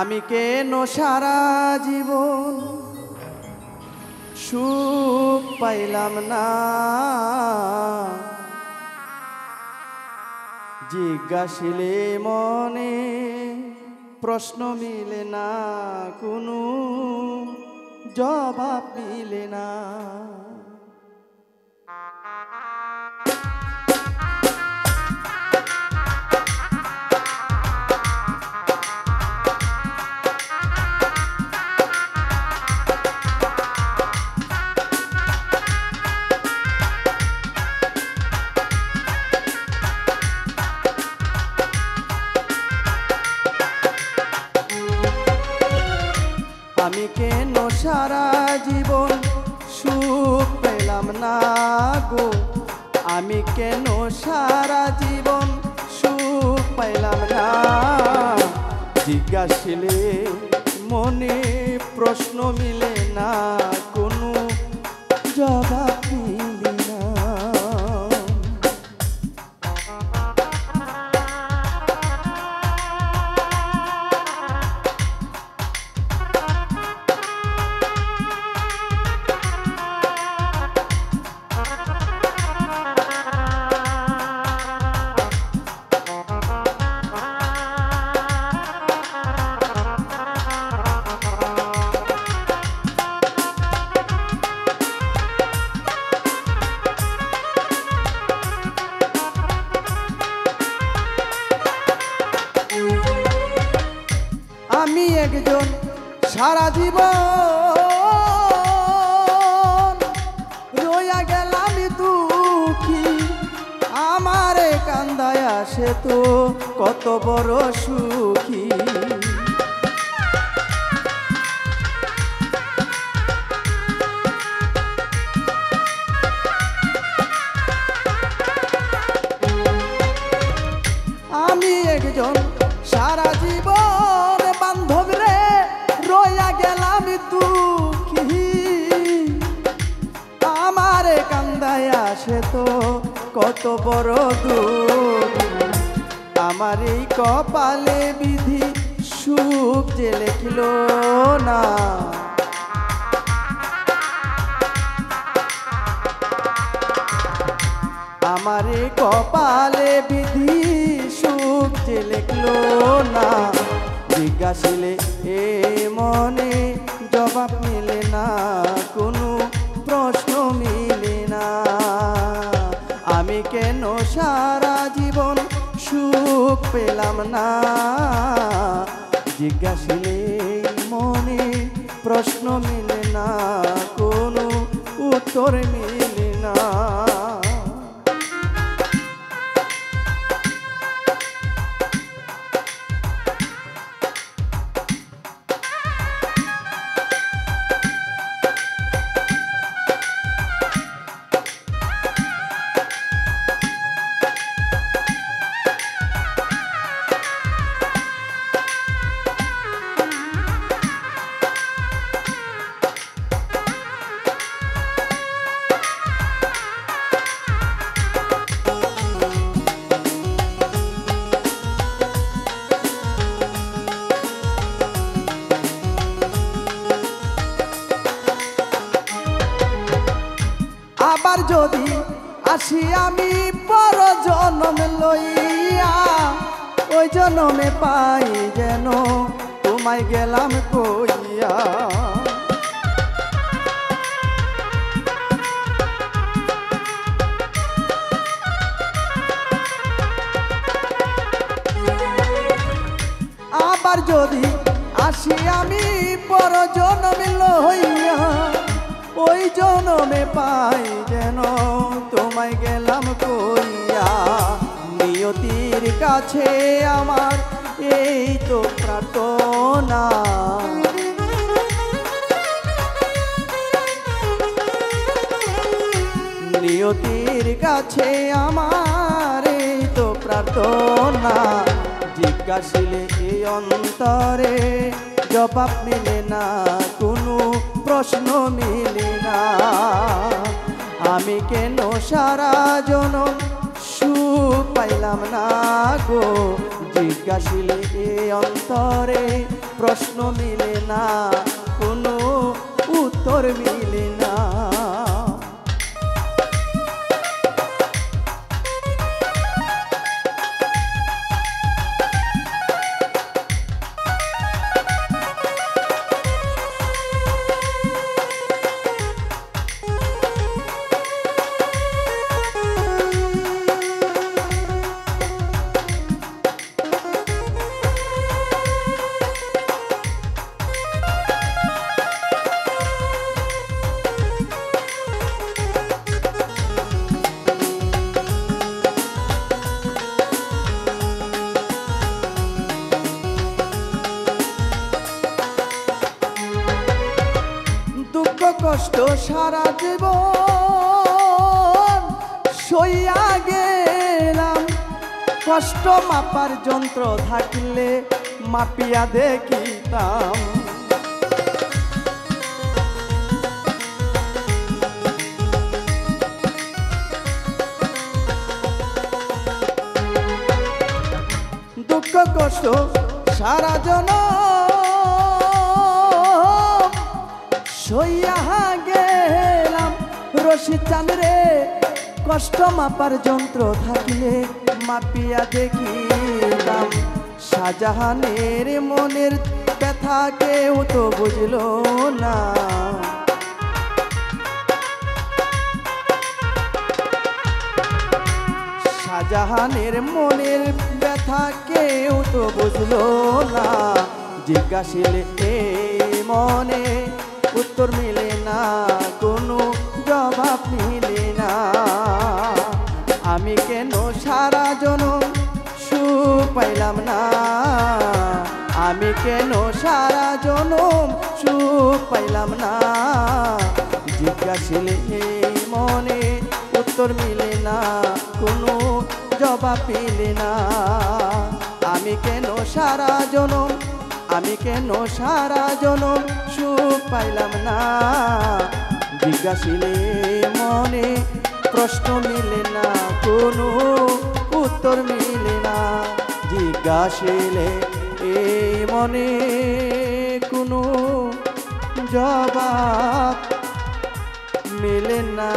আমি কেন সারা জীবন সুখ পাইলাম না, জিজ্ঞাসিলে মনে প্রশ্ন মিলে না, কোনো জবাব মিলে না। আমি কেন সারা জীবন সুখ পেলাম না গো, আমি কেন সারা জীবন সুখ পাইলাম না, জিজ্ঞাসিলে মনে প্রশ্ন মিলে না, কোনো জবাব মিলে না। আমি একজন সারা জীবন রইয়া গেলাম দুঃখী, আমারে কান্দায় আসে তো কত বড় সুখী। আমি একজন সারা জীবন বান্ধব রে রইয়া গেলাম দুঃখী, আমারে কান্দায় আসে তো কত বড় দুঃখ। আমার এই কপালে বিধি সুখ যে লেখিল না, আমার এই কপালে বিধি সুখ যে লেখল না, জিজ্ঞাসিলে এ মনে জবাব মিলে না, কোনো প্রশ্ন মিলে না। আমি কেন সারা জীবন সুখ পেলাম না, জিজ্ঞাসিলে মনে প্রশ্ন মিলে না, কোনো উত্তর মিলে না। আবার যদি আসি আমি পর জনম লইয়া, ওই জনমে পাই যেন তোমায় গেলাম কইয়া। আবার যদি আসি আমি পর জনম লইয়া, ওই জনমে পাই যেন তোমায় গেলাম কইয়া। নিয়তির কাছে আমার এই তো প্রার্থনা, নিয়তির কাছে আমার এই তো প্রার্থনা, জিজ্ঞাসিলে এই অন্তরে জবাব মিলে না, কোনো প্রশ্ন মিলে না। আমি কেন সারা জনম সুখ পাইলাম না গো, জিজ্ঞাসিলে এই অন্তরে প্রশ্ন মিলে না, কোনো উত্তর মিলে না। কষ্ট সারা জীবন সইয়া গেলাম, কষ্ট মাপার যন্ত্র থাকলে মাপিয়া দেখিতাম। দুঃখ কষ্ট সারা জনম সইয়া গেলাম, রশিদ চাঁদ রে কষ্ট মাপার যন্ত্র থাকলে মাপিয়া দেখিতাম। শাহজাহানের মনের ব্যথা কেউ তো বুঝল না, শাহজাহানের মনের ব্যথা কেউ তো বুঝল না। জিজ্ঞাসিলে এই মনে উত্তর মিলে না, কোনো জবাব মিলে না। আমি কেন সারা জনম সুখ পাইলাম না, আমি কেন সারা জনম সুখ পাইলাম না। জিজ্ঞাসিলে এই মনে উত্তর মিলে না, কোনো জবাব মিলে না। আমি কেন সারা জনম, আমি কেন সারা জনম সুখ পাইলাম না। জিজ্ঞাসিলে মনে প্রশ্ন মিলে না, কোনো উত্তর মিলে না। জিজ্ঞাসিলে এই মনে কোনো জবাব মিলে না।